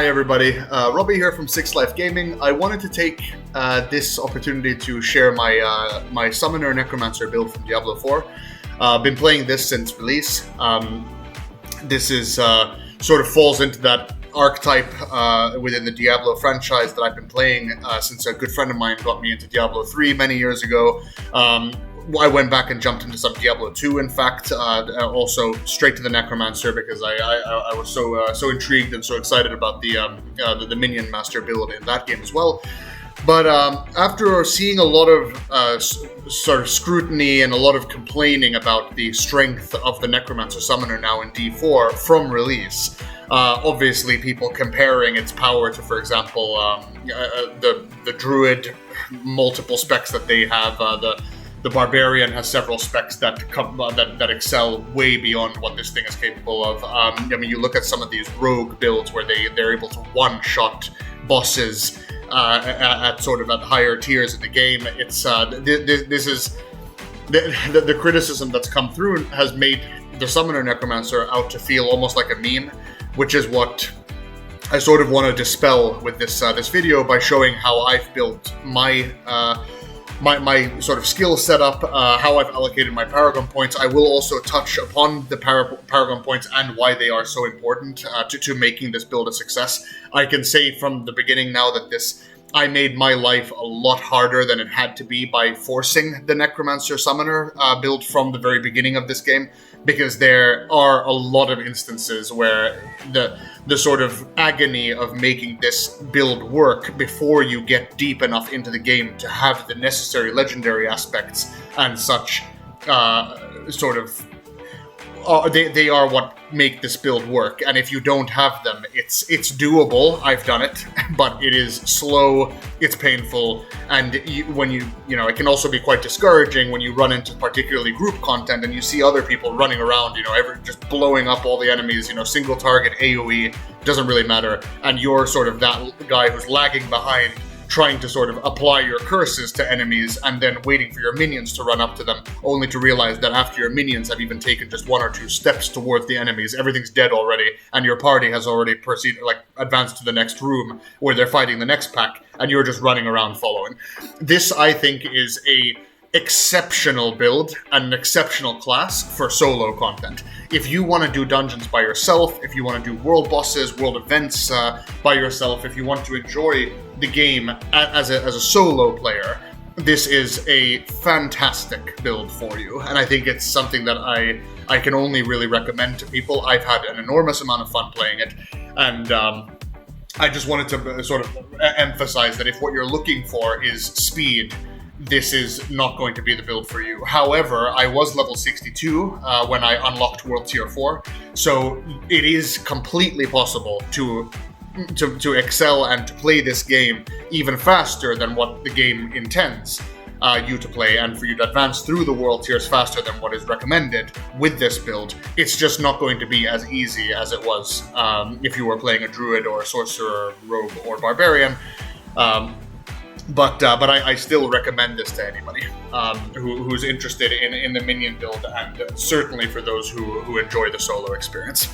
Hi everybody, Robbie here from Six Life Gaming. I wanted to take this opportunity to share my Summoner Necromancer build from Diablo 4. Been playing this since release. This is sort of falls into that archetype within the Diablo franchise that I've been playing since a good friend of mine got me into Diablo 3 many years ago. I went back and jumped into some Diablo 2, in fact, also straight to the Necromancer because I was so intrigued and so excited about the Minion Master build in that game as well. But after seeing a lot of sort of scrutiny and a lot of complaining about the strength of the Necromancer Summoner now in D4 from release, obviously people comparing its power to, for example, the Druid multiple specs that they have, the Barbarian has several specs that excel way beyond what this thing is capable of. I mean, you look at some of these rogue builds where they're able to one-shot bosses at sort of at higher tiers in the game. It's this is the criticism that's come through has made the Summoner Necromancer out to feel almost like a meme, which is what I sort of want to dispel with this video by showing how I've built my sort of skill setup, how I've allocated my Paragon Points. I will also touch upon the Paragon Points and why they are so important to making this build a success. I can say from the beginning now that I made my life a lot harder than it had to be by forcing the Necromancer Summoner build from the very beginning of this game, because there are a lot of instances where the sort of agony of making this build work before you get deep enough into the game to have the necessary legendary aspects and such they are what make this build work. And if you don't have them, it's doable. I've done it, but it is slow, it's painful, and it can also be quite discouraging when you run into particularly group content and you see other people running around, just blowing up all the enemies, single target AoE, doesn't really matter, and you're sort of that guy who's lagging behind, trying to sort of apply your curses to enemies and then waiting for your minions to run up to them, only to realize that after your minions have even taken just one or two steps towards the enemies, everything's dead already, and your party has already advanced to the next room where they're fighting the next pack, and you're just running around following. This, I think, is a exceptional build and an exceptional class for solo content. If you want to do dungeons by yourself, if you want to do world bosses, world events by yourself, if you want to enjoy the game as a solo player, this is a fantastic build for you. And I think it's something that I can only really recommend to people. I've had an enormous amount of fun playing it, and I just wanted to sort of emphasize that if what you're looking for is speed, this is not going to be the build for you. However, I was level 62 when I unlocked World Tier 4, so it is completely possible to excel and to play this game even faster than what the game intends you to play, and for you to advance through the world tiers faster than what is recommended with this build. It's just not going to be as easy as it was if you were playing a Druid or a Sorcerer, Rogue, or Barbarian. But I still recommend this to anybody who's interested in the Minion build, and certainly for those who enjoy the solo experience.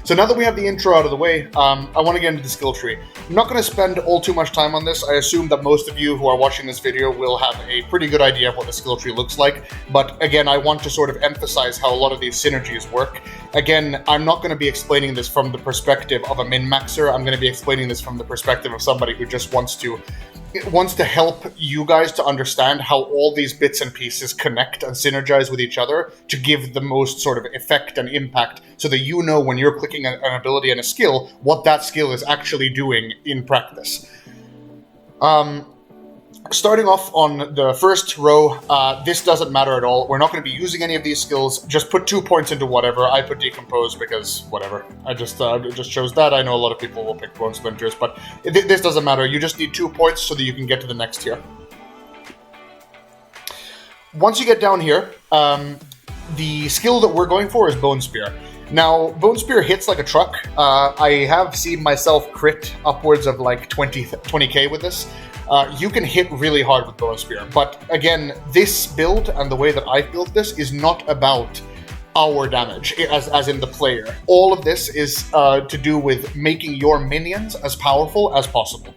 So now that we have the intro out of the way, I want to get into the skill tree. I'm not going to spend all too much time on this. I assume that most of you who are watching this video will have a pretty good idea of what the skill tree looks like. But again, I want to sort of emphasize how a lot of these synergies work. Again, I'm not going to be explaining this from the perspective of a min-maxer. I'm going to be explaining this from the perspective of somebody who just wants to help you guys to understand how all these bits and pieces connect and synergize with each other to give the most sort of effect and impact, so that you know when you're clicking an ability and a skill, what that skill is actually doing in practice. Starting off on the first row, this doesn't matter at all. We're not going to be using any of these skills. Just put 2 points into whatever. I put Decompose because whatever. I just chose that. I know a lot of people will pick Bone Splinters, but this doesn't matter. You just need 2 points so that you can get to the next tier. Once you get down here, the skill that we're going for is Bone Spear. Now, Bone Spear hits like a truck. I have seen myself crit upwards of like 20k with this. You can hit really hard with Bone Spear, but again, this build and the way that I've built this is not about our damage, as in the player. All of this is to do with making your minions as powerful as possible.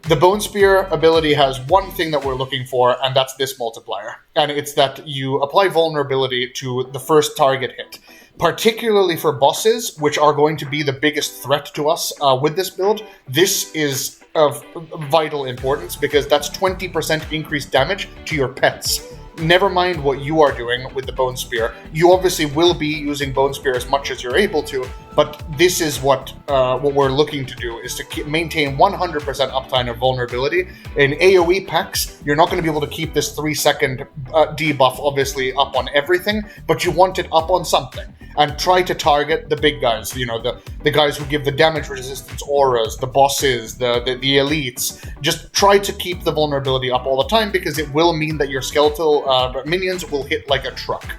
The Bone Spear ability has one thing that we're looking for, and that's this multiplier. And it's that you apply vulnerability to the first target hit. Particularly for bosses, which are going to be the biggest threat to us with this build, this is of vital importance because that's 20% increased damage to your pets. Never mind what you are doing with the Bone Spear. You obviously will be using Bone Spear as much as you're able to, but this is what we're looking to do, is to maintain 100% uptime of vulnerability. In AoE packs, you're not going to be able to keep this 3-second debuff obviously up on everything, but you want it up on something. And try to target the big guys, you know, the guys who give the damage resistance auras, the bosses, the elites. Just try to keep the vulnerability up all the time because it will mean that your skeletal minions will hit like a truck.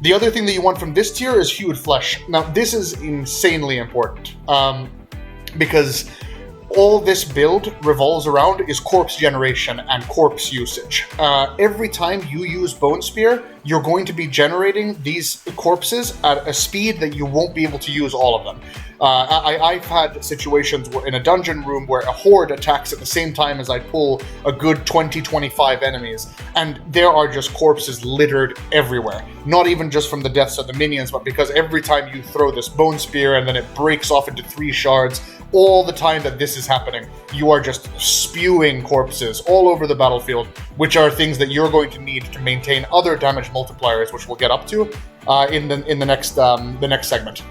The other thing that you want from this tier is Hued Flesh. Now, this is insanely important because all this build revolves around is corpse generation and corpse usage. Every time you use Bone Spear, you're going to be generating these corpses at a speed that you won't be able to use all of them. I've had situations where in a dungeon room where a horde attacks at the same time as I pull a good 20-25 enemies, and there are just corpses littered everywhere. Not even just from the deaths of the minions, but because every time you throw this Bone Spear and then it breaks off into 3 shards, all the time that this is happening, you are just spewing corpses all over the battlefield, which are things that you're going to need to maintain other damage multipliers, which we'll get up to in the next segment.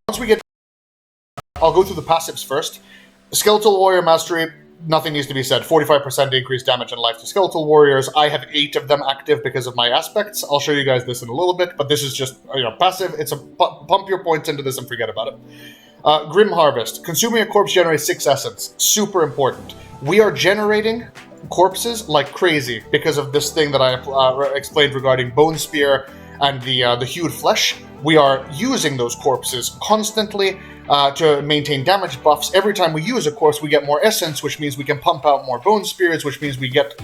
Once we get, I'll go through the passives first. Skeletal Warrior Mastery, nothing needs to be said. 45% increased damage and life to Skeletal Warriors. I have 8 of them active because of my aspects. I'll show you guys this in a little bit, but this is just passive. It's a pump your points into this and forget about it. Grim Harvest. Consuming a corpse generates 6 essence. Super important. We are generating corpses like crazy because of this thing that I explained regarding Bone Spear and the Hued Flesh. We are using those corpses constantly to maintain damage buffs. Every time we use a corpse, we get more essence, which means we can pump out more Bone Spears, which means we get,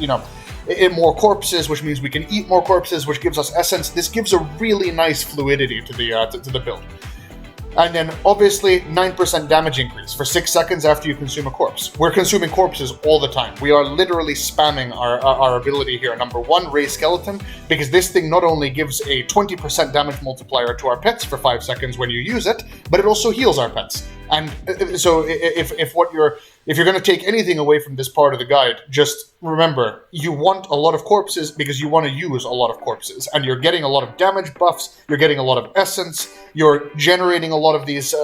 more corpses, which means we can eat more corpses, which gives us essence. This gives a really nice fluidity to the build. And then, obviously, 9% damage increase for 6 seconds after you consume a corpse. We're consuming corpses all the time. We are literally spamming our ability here. Number 1, Raise Skeleton, because this thing not only gives a 20% damage multiplier to our pets for 5 seconds when you use it, but it also heals our pets. And so if you're going to take anything away from this part of the guide, just remember, you want a lot of corpses because you want to use a lot of corpses. And you're getting a lot of damage buffs, you're getting a lot of essence, you're generating a lot of these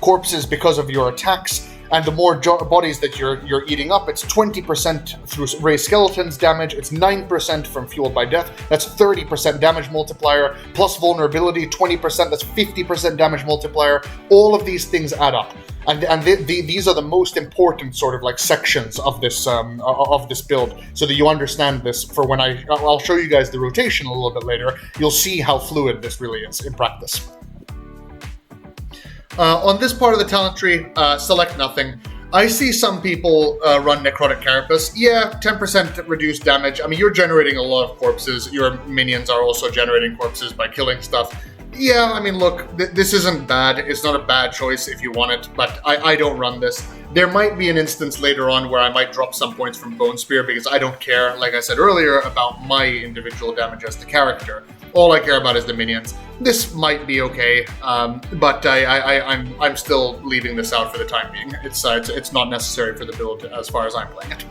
corpses because of your attacks. And the more bodies that you're eating up, it's 20% through Raised Skeletons damage, it's 9% from Fueled by Death, that's 30% damage multiplier, plus vulnerability, 20%, that's 50% damage multiplier. All of these things add up. And these are the most important sort of like sections of this build, so that you understand this for when I'll show you guys the rotation a little bit later. You'll see how fluid this really is in practice. On this part of the talent tree, select nothing. I see some people run Necrotic Carapace. Yeah, 10% reduced damage. I mean, you're generating a lot of corpses. Your minions are also generating corpses by killing stuff. Yeah, I mean, look, this isn't bad. It's not a bad choice if you want it, but I don't run this. There might be an instance later on where I might drop some points from Bone Spear because I don't care, like I said earlier, about my individual damage as the character. All I care about is the minions. This might be okay, but I'm still leaving this out for the time being. It's not necessary for the build as far as I'm playing it.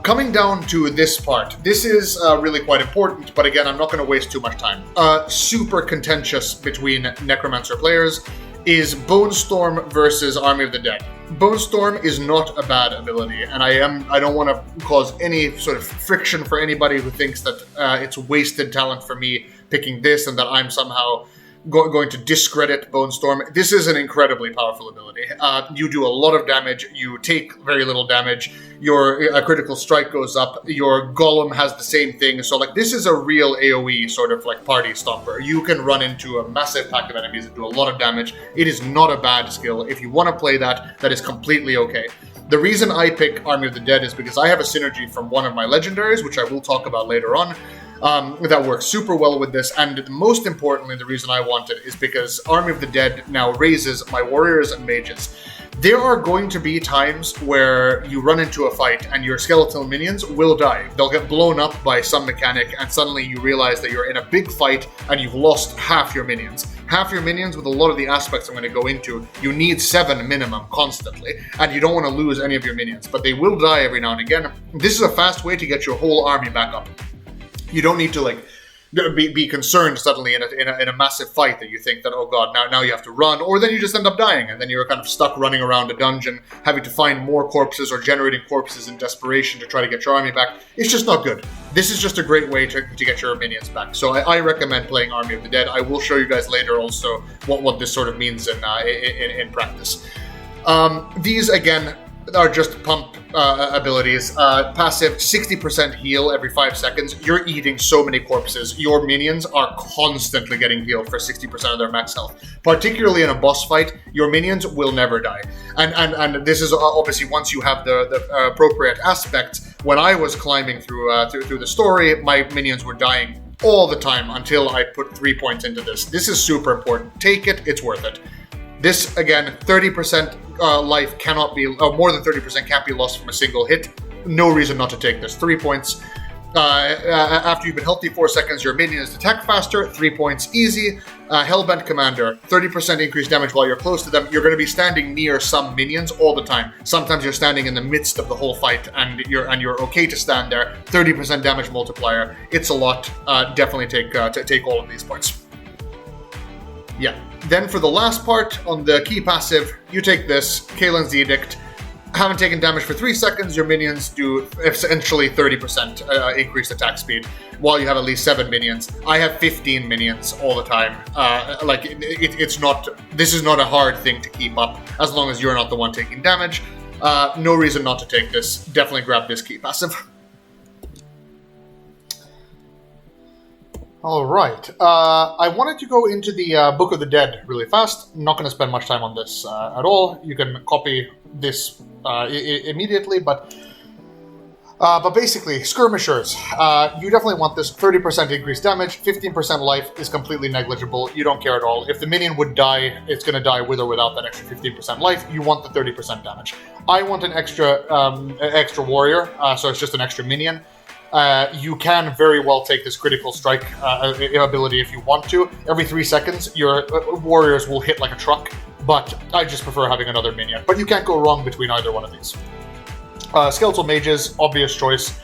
Coming down to this part, this is really quite important, but again, I'm not going to waste too much time. Super contentious between Necromancer players is Bone Storm versus Army of the Dead. Bone Storm is not a bad ability, and I don't want to cause any sort of friction for anybody who thinks that it's wasted talent for me picking this and that I'm somehow going to discredit Bone Storm. This is an incredibly powerful ability. You do a lot of damage, you take very little damage, your critical strike goes up, your golem has the same thing, so like this is a real AoE sort of like party stomper. You can run into a massive pack of enemies that do a lot of damage. It is not a bad skill. If you want to play that, that is completely okay. The reason I pick Army of the Dead is because I have a synergy from one of my legendaries, which I will talk about later on, that works super well with this. And most importantly, the reason I want it is because Army of the Dead now raises my warriors and mages. There are going to be times where you run into a fight and your skeletal minions will die. They'll get blown up by some mechanic, and suddenly you realize that you're in a big fight and you've lost half your minions. Half your minions, with a lot of the aspects I'm going to go into, you need 7 minimum constantly, and you don't want to lose any of your minions, but they will die every now and again. This is a fast way to get your whole army back up. You don't need to be concerned suddenly in a massive fight that you think that, oh god, now you have to run, or then you just end up dying, and then you're kind of stuck running around a dungeon, having to find more corpses or generating corpses in desperation to try to get your army back. It's just not good. This is just a great way to get your minions back. So I recommend playing Army of the Dead. I will show you guys later also what this sort of means in practice. These, again, are just pump abilities. Passive, 60% heal every 5 seconds. You're eating so many corpses. Your minions are constantly getting healed for 60% of their max health. Particularly in a boss fight, your minions will never die. And this is obviously once you have the appropriate aspects. When I was climbing through the story, my minions were dying all the time until I put 3 points into this. This is super important. Take it, it's worth it. This, again, 30% life cannot be, more than 30% can't be lost from a single hit. No reason not to take this. 3 points. After you've been healthy 4 seconds, your minions attack faster. 3 points, easy. Hellbent Commander, 30% increased damage while you're close to them. You're going to be standing near some minions all the time. Sometimes you're standing in the midst of the whole fight, and you're okay to stand there. 30% damage multiplier. It's a lot. Definitely take all of these points. Yeah. Then for the last part, on the key passive, you take this, Kaelin's Edict. Haven't taken damage for 3 seconds, your minions do essentially 30% increased attack speed, while you have at least 7 minions. I have 15 minions all the time. This is not a hard thing to keep up, as long as you're not the one taking damage. No reason not to take this. Definitely grab this key passive. All right. I wanted to go into the Book of the Dead really fast. I'm not going to spend much time on this at all. You can copy this immediately, but basically, skirmishers. You definitely want this 30% increased damage. 15% life is completely negligible. You don't care at all. If the minion would die, it's going to die with or without that extra 15% life. You want the 30% damage. I want an extra warrior, so it's just an extra minion. You can very well take this critical strike ability if you want to. Every 3 seconds, your warriors will hit like a truck, but I just prefer having another minion. But you can't go wrong between either one of these. Skeletal mages, obvious choice.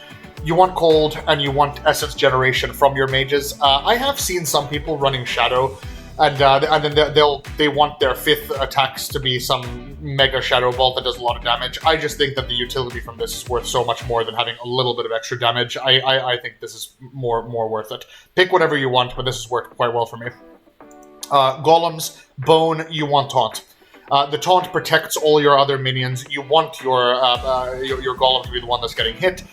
You want cold, and you want essence generation from your mages. I have seen some people running shadow, and then they want their 5th attacks to be some mega shadow vault that does a lot of damage. I just think that the utility from this is worth so much more than having a little bit of extra damage. I think this is more worth it. Pick whatever you want, but this has worked quite well for me. Golems, bone, you want taunt. The taunt protects all your other minions. You want your golem to be the one that's getting hit.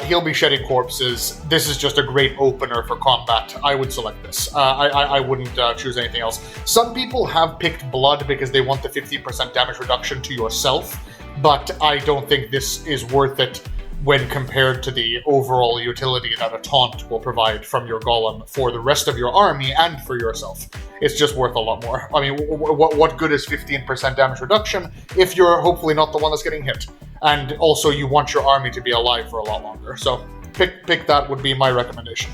He'll be shedding corpses. This is just a great opener for combat. I would select this. I wouldn't choose anything else. Some people have picked blood because they want the 50% damage reduction to yourself, but I don't think this is worth it when compared to the overall utility that a taunt will provide from your golem for the rest of your army and for yourself. It's just worth a lot more. I mean, what good is 15% damage reduction if you're hopefully not the one that's getting hit? And also, you want your army to be alive for a lot longer. So, pick that would be my recommendation.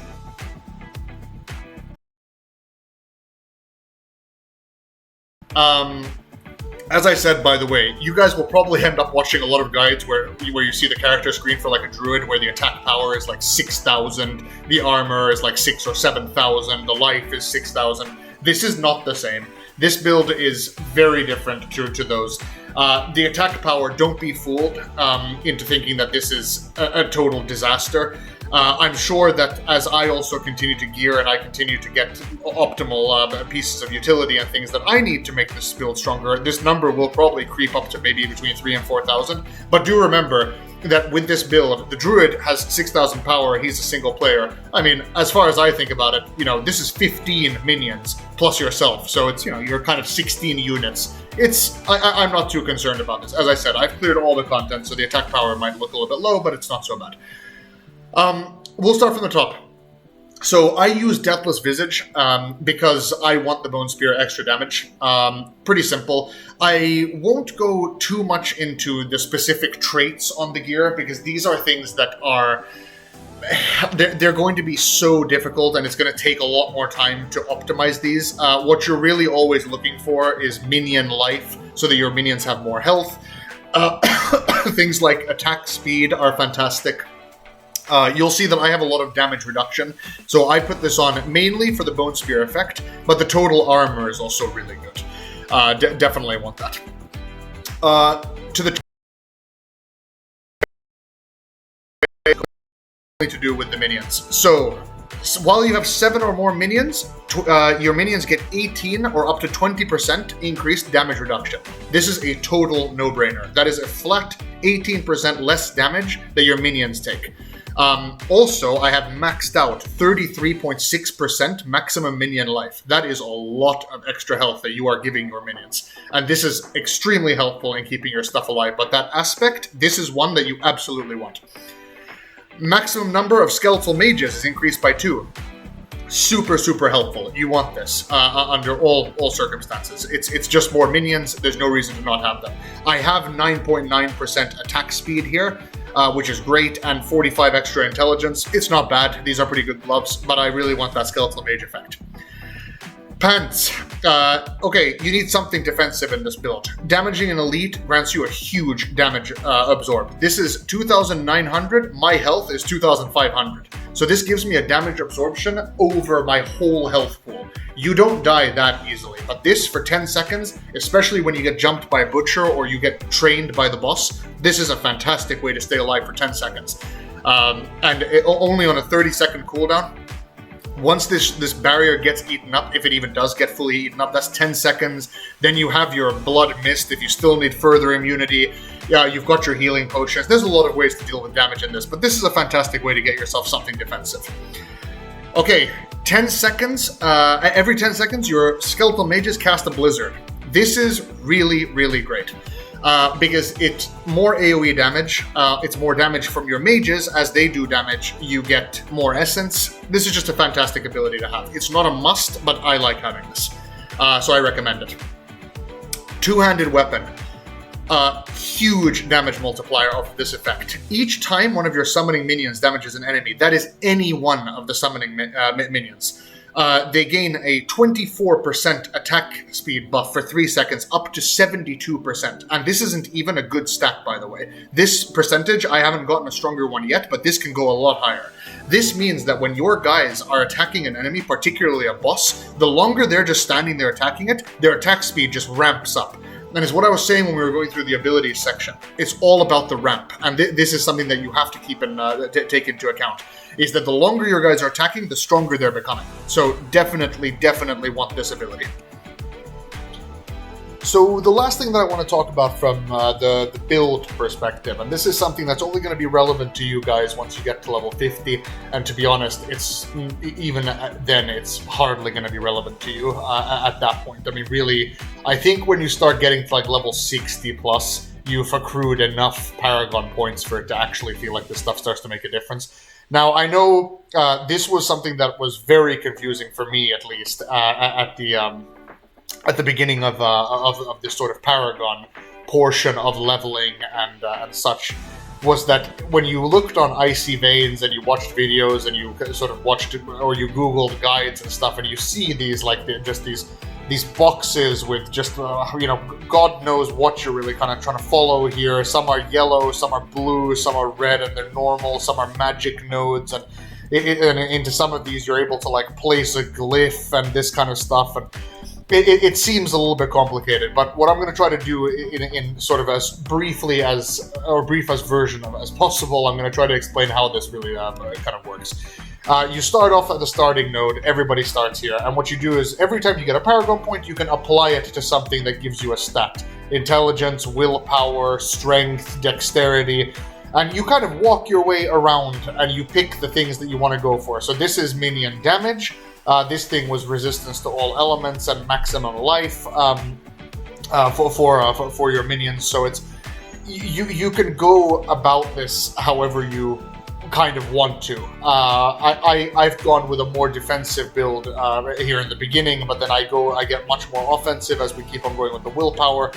As I said, by the way, you guys will probably end up watching a lot of guides where you see the character screen for like a druid, where the attack power is like 6,000, the armor is like 6,000 or 7,000, the life is 6,000. This is not the same. This build is very different to those. The attack power, don't be fooled into thinking that this is a total disaster. I'm sure that as I also continue to gear and I continue to get optimal pieces of utility and things that I need to make this build stronger, this number will probably creep up to maybe between 3,000 and 4,000. But do remember that with this build, the druid has 6,000 power, he's a single player. I mean, as far as I think about it, this is 15 minions plus yourself. So it's, you're kind of 16 units I'm not too concerned about this. As I said, I've cleared all the content, so the attack power might look a little bit low, but it's not so bad. We'll start from the top. So I use Deathless Visage because I want the Bone Spear extra damage. Pretty simple. I won't go too much into the specific traits on the gear because these are things that are... They're going to be so difficult, and it's going to take a lot more time to optimize these. What you're really always looking for is minion life, so that your minions have more health. Things like attack speed are fantastic. You'll see that I have a lot of damage reduction, so I put this on mainly for the Bone Spear effect, but the total armor is also really good. Definitely want that. To the to do with the minions. So while you have 7 or more minions, your minions get 18 or up to 20% increased damage reduction. This is a total no-brainer. That is a flat 18% less damage that your minions take. Also, I have maxed out 33.6% maximum minion life. That is a lot of extra health that you are giving your minions. And this is extremely helpful in keeping your stuff alive. But that aspect, this is one that you absolutely want. Maximum number of skeletal mages is increased by 2. Super, super helpful. You want this under all circumstances. It's just more minions. There's no reason to not have them. I have 9.9% attack speed here, which is great, and 45 extra intelligence. It's not bad. These are pretty good gloves, but I really want that skeletal mage effect. Pants. Okay, you need something defensive in this build. Damaging an elite grants you a huge damage absorb. This is 2,900. My health is 2,500. So this gives me a damage absorption over my whole health pool. You don't die that easily, but this for 10 seconds, especially when you get jumped by a butcher or you get trained by the boss, this is a fantastic way to stay alive for 10 seconds. Only on a 30-second cooldown. Once this barrier gets eaten up, if it even does get fully eaten up, that's 10 seconds. Then you have your blood mist if you still need further immunity. Yeah, you've got your healing potions. There's a lot of ways to deal with damage in this, but this is a fantastic way to get yourself something defensive. Okay, 10 seconds. Every 10 seconds, your skeletal mages cast a blizzard. This is really, really great. Because it's more AoE damage, it's more damage from your mages. As they do damage, you get more essence. This is just a fantastic ability to have. It's not a must, but I like having this. So I recommend it. Two-handed weapon. Huge damage multiplier of this effect. Each time one of your summoning minions damages an enemy, that is any one of the summoning minions. They gain a 24% attack speed buff for 3 seconds, up to 72%. And this isn't even a good stat, by the way. This percentage, I haven't gotten a stronger one yet, but this can go a lot higher. This means that when your guys are attacking an enemy, particularly a boss, the longer they're just standing there attacking it, their attack speed just ramps up. And it's what I was saying when we were going through the abilities section. It's all about the ramp, and this is something that you have to keep and take into account. Is that the longer your guys are attacking, the stronger they're becoming. So definitely want this ability. So the last thing that I want to talk about from the build perspective, and this is something that's only going to be relevant to you guys once you get to level 50, and to be honest, it's even then it's hardly going to be relevant to you at that point. I mean, really, I think when you start getting to like level 60 plus, you've accrued enough Paragon Points for it to actually feel like this stuff starts to make a difference. Now, I know this was something that was very confusing for me, at least, at the beginning of this sort of Paragon portion of leveling and such, was that when you looked on Icy Veins and you watched videos and you sort of watched or you Googled guides and stuff, and you see these like just these boxes with just God knows what you're really kind of trying to follow here. Some are yellow, some are blue, some are red, and they're normal. Some are magic nodes, and into some of these you're able to like place a glyph and this kind of stuff. And it seems a little bit complicated, but what I'm going to try to do in sort of as briefly as, or brief as version of as possible, I'm going to try to explain how this really kind of works. You start off at the starting node, everybody starts here, and what you do is every time you get a Paragon Point, you can apply it to something that gives you a stat. Intelligence, willpower, strength, dexterity, and you kind of walk your way around and you pick the things that you want to go for. So this is minion damage. This thing was resistance to all elements and maximum life. for your minions. So it's you can go about this however you kind of want to. I've gone with a more defensive build here in the beginning, but then I get much more offensive as we keep on going with the willpower.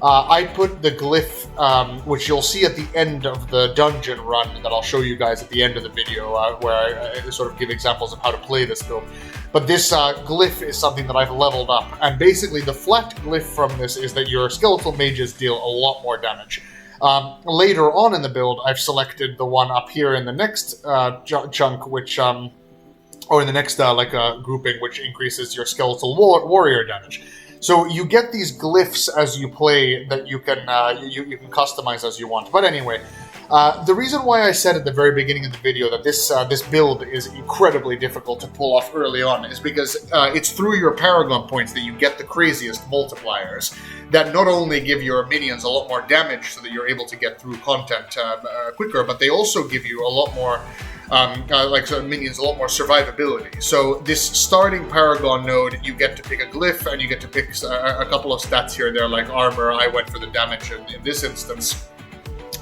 I put the glyph, which you'll see at the end of the dungeon run that I'll show you guys at the end of the video, where I sort of give examples of how to play this build. But this glyph is something that I've leveled up, and basically the flat glyph from this is that your skeletal mages deal a lot more damage. Later on in the build, I've selected the one up here in the next chunk, which, or in the next grouping, which increases your skeletal warrior damage. So you get these glyphs as you play that you can customize as you want. But anyway, the reason why I said at the very beginning of the video that this build is incredibly difficult to pull off early on is because it's through your Paragon Points that you get the craziest multipliers that not only give your minions a lot more damage so that you're able to get through content quicker, but they also give you a lot more minions a lot more survivability. So this starting Paragon node, you get to pick a glyph and you get to pick a couple of stats here and there, like armor. I went for the damage in this instance.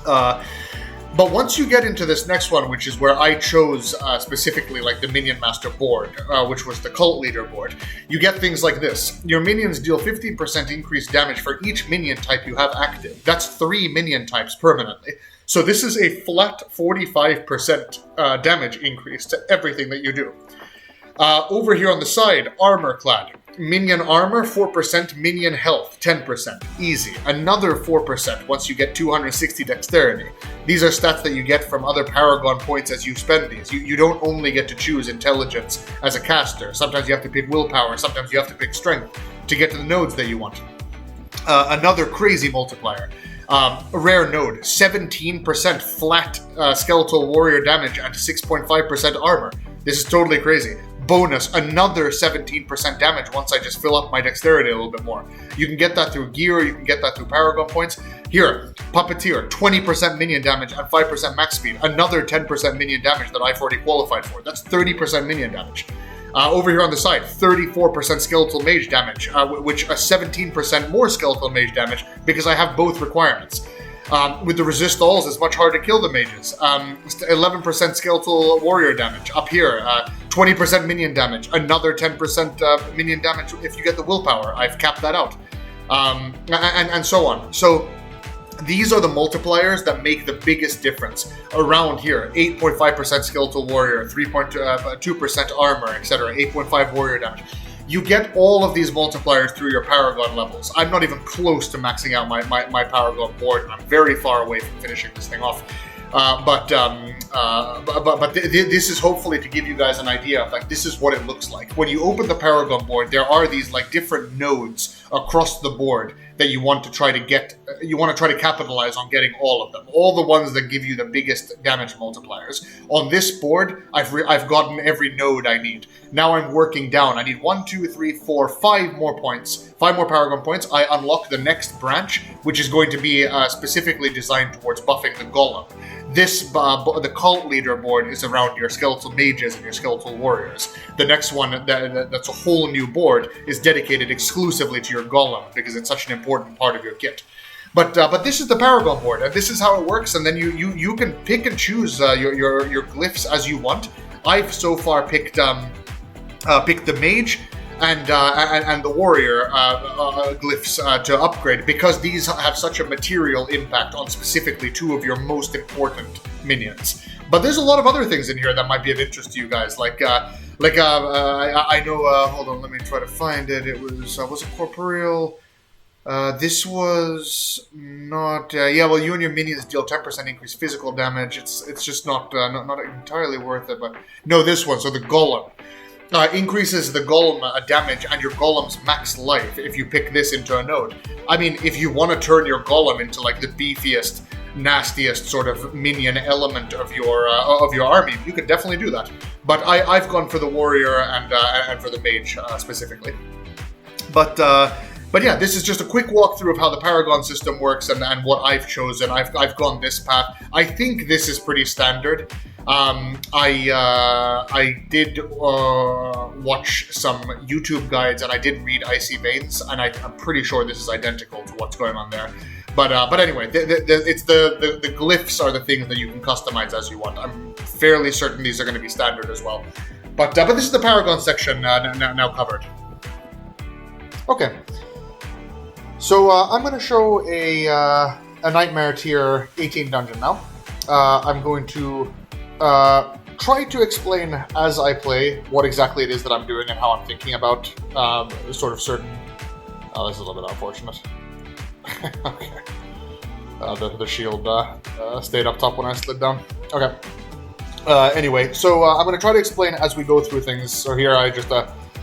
But once you get into this next one, which is where I chose specifically like the Minion Master board, which was the Cult Leader board, you get things like this. Your minions deal 15% increased damage for each minion type you have active. That's 3 minion types permanently. So this is a flat 45% damage increase to everything that you do. Over here on the side, Armor Clad. Minion armor, 4%, minion health, 10%. Easy. Another 4% once you get 260 dexterity. These are stats that you get from other Paragon Points as you spend these. You don't only get to choose intelligence as a caster. Sometimes you have to pick willpower, sometimes you have to pick strength to get to the nodes that you want. Another crazy multiplier. Rare node, 17% flat skeletal warrior damage and 6.5% armor. This is totally crazy. Bonus, another 17% damage once I just fill up my dexterity a little bit more. You can get that through gear, you can get that through Paragon Points. Here, Puppeteer, 20% minion damage and 5% max speed. Another 10% minion damage that I've already qualified for. That's 30% minion damage. Over here on the side, 34% skeletal mage damage, which a 17% more skeletal mage damage because I have both requirements. With the resist alls, it's much harder to kill the mages. 11% skeletal warrior damage. Up here, 20% minion damage. Another 10% minion damage if you get the willpower. I've capped that out. And so on. So these are the multipliers that make the biggest difference around here. 8.5% skeletal warrior, 3.2% armor, etc. 8.5 warrior damage. You get all of these multipliers through your Paragon levels. I'm not even close to maxing out my Paragon board, and I'm very far away from finishing this thing off. But this is hopefully to give you guys an idea of like this is what it looks like. When you open the Paragon board, there are these like different nodes across the board that you want to try to get. You want to try to capitalize on getting all of them, all the ones that give you the biggest damage multipliers. On this board, I've gotten every node I need. Now I'm working down. I need 1, 2, 3, 4, 5 more points. 5 more Paragon Points. I unlock the next branch, which is going to be specifically designed towards buffing the Golem. This, the Cult Leader board is around your Skeletal Mages and your Skeletal Warriors. The next one, that's a whole new board, is dedicated exclusively to your Golem, because it's such an important part of your kit. But this is the Paragon board, and this is how it works, and then you can pick and choose your glyphs as you want. I've so far picked the Mage and the Warrior glyphs to upgrade, because these have such a material impact on specifically 2 of your most important minions. But there's a lot of other things in here that might be of interest to you guys, I know, hold on, let me try to find it. It was it corporeal? This was not, well, you and your minions deal 10% increased physical damage. It's just not entirely worth it, but no, this one, so the Golem. Increases the Golem damage and your Golem's max life if you pick this into a node. I mean, if you want to turn your Golem into like the beefiest, nastiest sort of minion element of your army, you can definitely do that. But I've gone for the Warrior and for the Mage specifically. But But yeah, this is just a quick walkthrough of how the Paragon system works and what I've chosen. I've gone this path. I think this is pretty standard. I did watch some YouTube guides and I did read Icy Veins, and I'm pretty sure this is identical to what's going on there. But anyway, it's the glyphs are the things that you can customize as you want. I'm fairly certain these are going to be standard as well. But this is the Paragon section now covered. Okay. So I'm going to show a Nightmare tier 18 dungeon now. I'm going to try to explain as I play what exactly it is that I'm doing and how I'm thinking about sort of certain... Oh, this is a little bit unfortunate. Okay. The shield stayed up top when I slid down. Okay. Anyway, so I'm going to try to explain as we go through things. So here I just...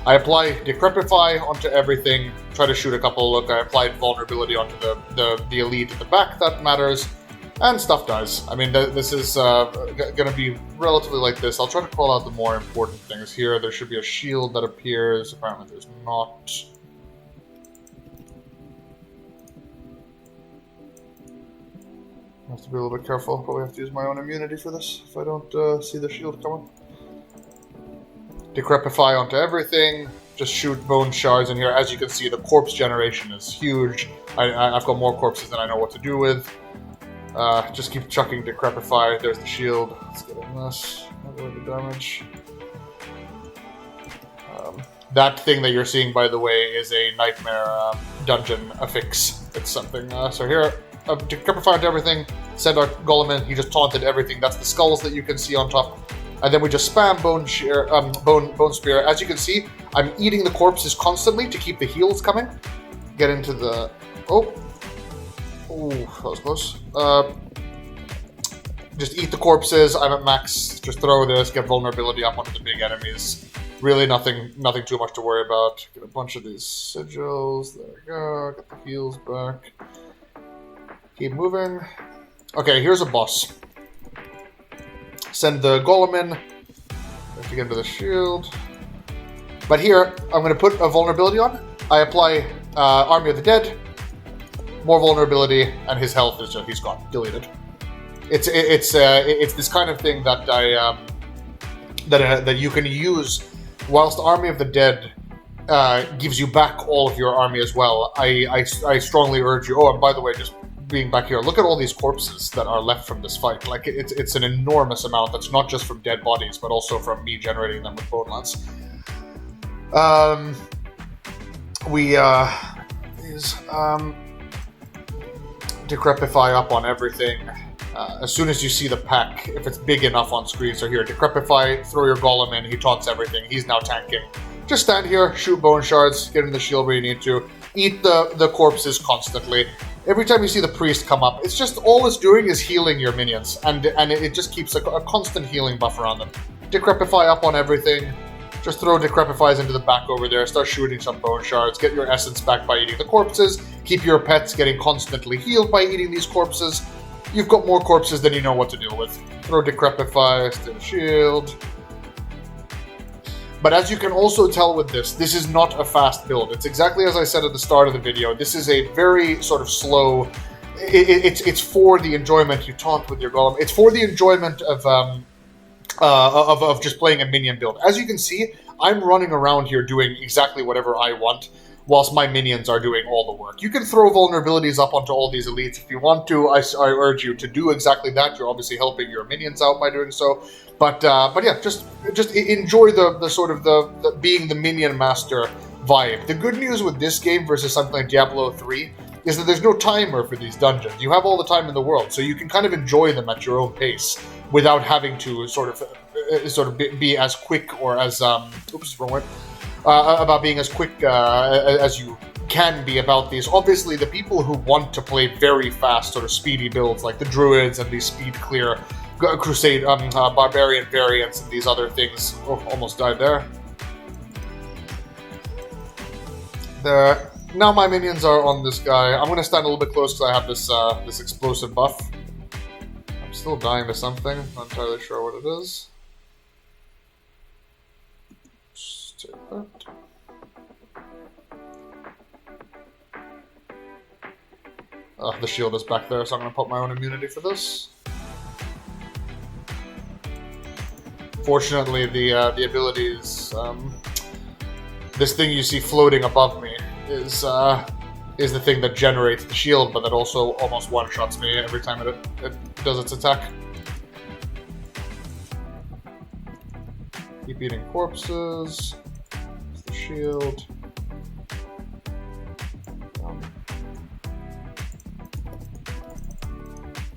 I apply Decrepify onto everything, try to shoot a couple. Look, I applied Vulnerability onto the elite at the back, that matters, and stuff does. I mean, this is going to be relatively like this. I'll try to call out the more important things here. There should be a shield that appears. Apparently there's not. I have to be a little bit careful. Probably have to use my own immunity for this if I don't see the shield coming. Decrepify onto everything, just shoot bone shards in here. As you can see, the corpse generation is huge. I've got more corpses than I know what to do with. Just keep chucking Decrepify. There's the shield. Let's get in this. Avoid the damage. That thing that you're seeing, by the way, is a Nightmare dungeon affix. It's something. So here, Decrepify onto everything. Send our Golem in. He just taunted everything. That's the skulls that you can see on top. And then we just spam Bone Spear. As you can see, I'm eating the corpses constantly to keep the heals coming. Get into the... Oh, that was close. Just eat the corpses. I'm at max. Just throw this. Get Vulnerability up onto the big enemies. Really nothing too much to worry about. Get a bunch of these sigils. There we go. Get the heals back. Keep moving. Okay, here's a boss. Send the Golem in. Have to get into the shield. But here, I'm going to put a Vulnerability on. I apply Army of the Dead. More Vulnerability, and his health is just, he's gone. Deleted. It's this kind of thing that that you can use whilst Army of the Dead gives you back all of your army as well. I strongly urge you. Oh, and by the way, just being back here, look at all these corpses that are left from this fight. Like, it's an enormous amount. That's not just from dead bodies, but also from me generating them with Bone Lance. Decrepify up on everything. As soon as you see the pack, if it's big enough on screen, so here, Decrepify, throw your Golem in, he taunts everything, he's now tanking. Just stand here, shoot bone shards, get in the shield where you need to, eat the corpses constantly. Every time you see the priest come up, it's just, all it's doing is healing your minions, and it just keeps a constant healing buff around them. Decrepify up on everything, just throw Decrepifies into the back over there, start shooting some bone shards, get your essence back by eating the corpses, keep your pets getting constantly healed by eating these corpses. You've got more corpses than you know what to deal with. Throw Decrepify, still shield. But as you can also tell with this is not a fast build. It's exactly as I said at the start of the video. This is a very sort of slow... It's for the enjoyment. You taunt with your Golem. It's for the enjoyment of just playing a minion build. As you can see, I'm running around here doing exactly whatever I want, whilst my minions are doing all the work. You can throw vulnerabilities up onto all these elites if you want to. I urge you to do exactly that. You're obviously helping your minions out by doing so. But yeah, just enjoy the sort of the being the minion master vibe. The good news with this game versus something like Diablo 3 is that there's no timer for these dungeons. You have all the time in the world, so you can kind of enjoy them at your own pace without having to sort of be as quick or as oops, wrong way. About being as quick as you can be about these. Obviously, the people who want to play very fast, sort of speedy builds, like the Druids and these speed clear Crusade, Barbarian variants and these other things. Oh, almost died there. There. Now my minions are on this guy. I'm going to stand a little bit close because I have this explosive buff. I'm still dying to something. Not entirely sure what it is. Take that. The shield is back there, so I'm going to put my own immunity for this. Fortunately, the abilities, this thing you see floating above me is the thing that generates the shield, but that also almost one-shots me every time it does its attack. Keep eating corpses. There's the shield.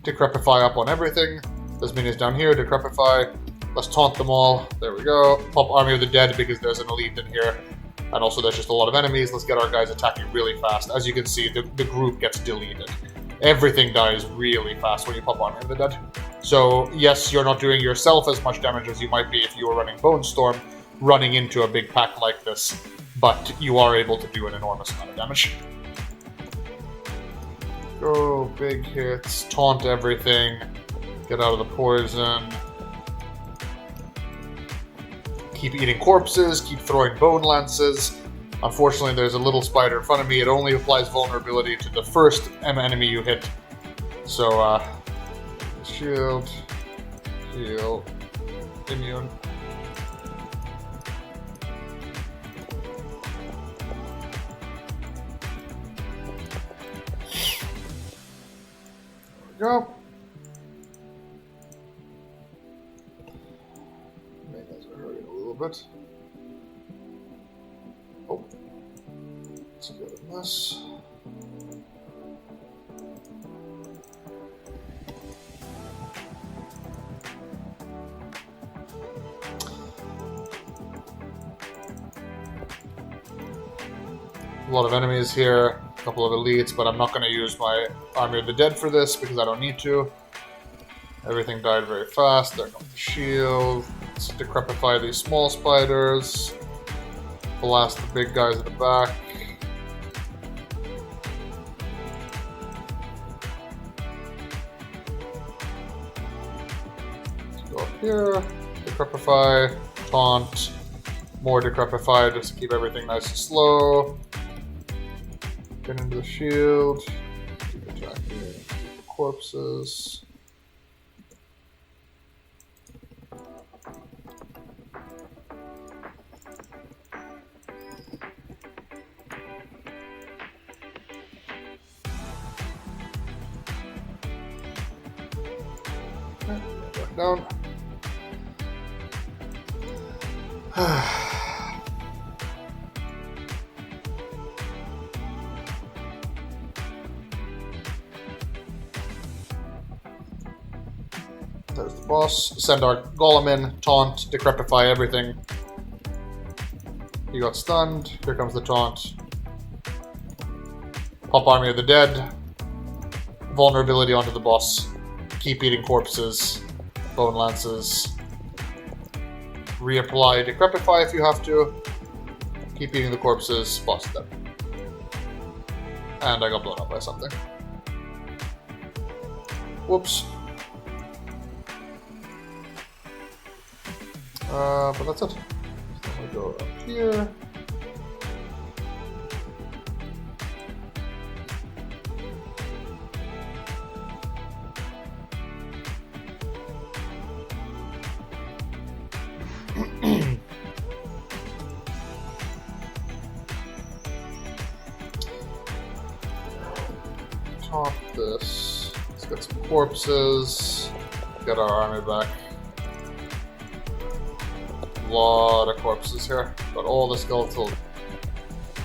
Decrepify up on everything. There's minions down here. Decrepify. Let's taunt them all. There we go. Pop Army of the Dead because there's an elite in here. And also there's just a lot of enemies. Let's get our guys attacking really fast. As you can see, the group gets deleted. Everything dies really fast when you pop Army of the Dead. So, yes, you're not doing yourself as much damage as you might be if you were running Bone Storm, running into a big pack like this. But you are able to do an enormous amount of damage. Go, big hits, taunt everything, get out of the poison. Keep eating corpses, keep throwing bone lances. Unfortunately, there's a little spider in front of me. It only applies vulnerability to the first enemy you hit. So, shield, immune. There we go. Minions are hurting a little bit. Oh. Let's get in this. A lot of enemies here, a couple of elites, but I'm not going to use my Army of the Dead for this because I don't need to. Everything died very fast. There comes the shield. Let's decrepify these small spiders. Blast the big guys at the back. Let's go up here. Decrepify. Taunt. More decrepify just to keep everything nice and slow. Get into the shield. Keep attacking corpses. Okay, back down. There's the boss. Send our golem in, taunt, decrepify everything. He got stunned. Here comes the taunt. Pop Army of the Dead. Vulnerability onto the boss. Keep eating corpses. Bone lances. Reapply decrepify if you have to. Keep eating the corpses. Boss dead. And I got blown up by something. Whoops. But that's it. So I'm gonna go up here. Top this. Let's get some corpses. Get our army back. Lot of corpses here. Got all the skeletal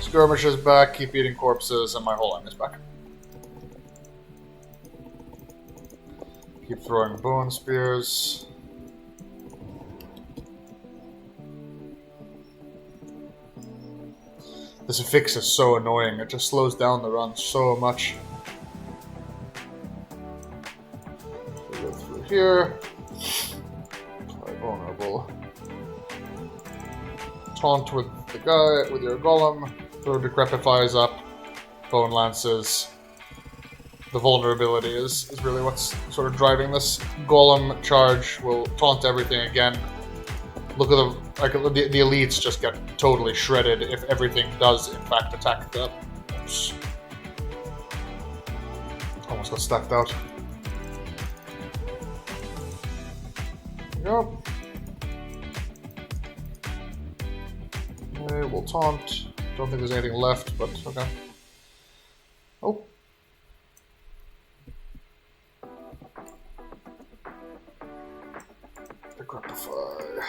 skirmishers back, keep eating corpses, and my whole army's back. Keep throwing bone spears. This fix is so annoying, it just slows down the run so much. So go through here. Apply vulnerable. Taunt with the guy, with your golem, throw decrepifies up, bone lances. The vulnerability is really what's sort of driving this. Golem charge will taunt everything again. Look at the elites just get totally shredded if everything does in fact attack them. Oops. Almost got stacked out. There we go. Okay, we'll taunt. Don't think there's anything left, but okay. Oh. Decrepify.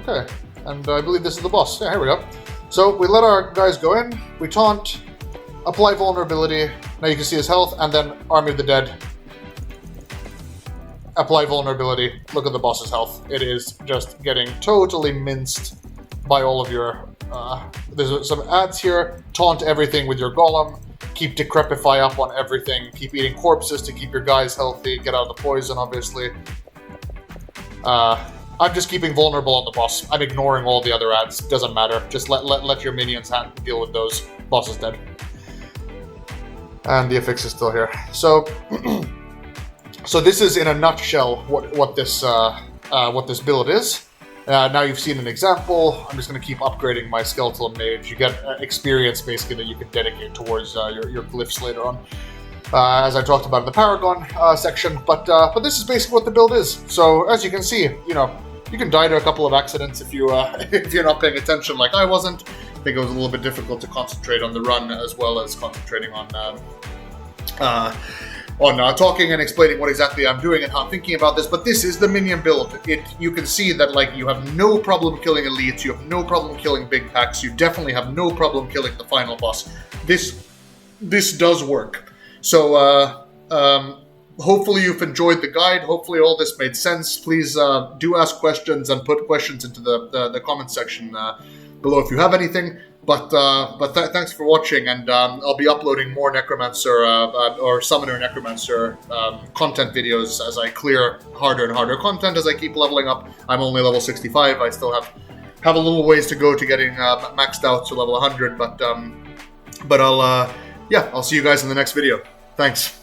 Okay, and I believe this is the boss. Yeah, here we go. So we let our guys go in, we taunt, apply vulnerability, now you can see his health, and then Army of the Dead. Apply vulnerability, look at the boss's health. It is just getting totally minced by all of your... there's some ads here, taunt everything with your golem, keep Decrepify up on everything, keep eating corpses to keep your guys healthy, get out of the poison, obviously. I'm just keeping vulnerable on the boss. I'm ignoring all the other ads. Doesn't matter. Just let your minions deal with those. Boss is dead. And the affix is still here. So, so this is in a nutshell what this build is. Now you've seen an example. I'm just going to keep upgrading my skeletal mage. You get experience basically that you can dedicate towards your glyphs later on. As I talked about in the Paragon section, but this is basically what the build is. So as you can see, you know, you can die to a couple of accidents if you if you're not paying attention, like I wasn't. I think it was a little bit difficult to concentrate on the run as well as concentrating on talking and explaining what exactly I'm doing and how I'm thinking about this. But this is the minion build. You can see that like you have no problem killing elites, you have no problem killing big packs, you definitely have no problem killing the final boss. This does work. So, hopefully you've enjoyed the guide. Hopefully all this made sense. Please do ask questions and put questions into the comment section below if you have anything. But thanks for watching, and I'll be uploading more Necromancer or Summoner Necromancer content videos as I clear harder and harder content as I keep leveling up. I'm only level 65. I still have a little ways to go to getting maxed out to level 100. But I'll see you guys in the next video. Thanks.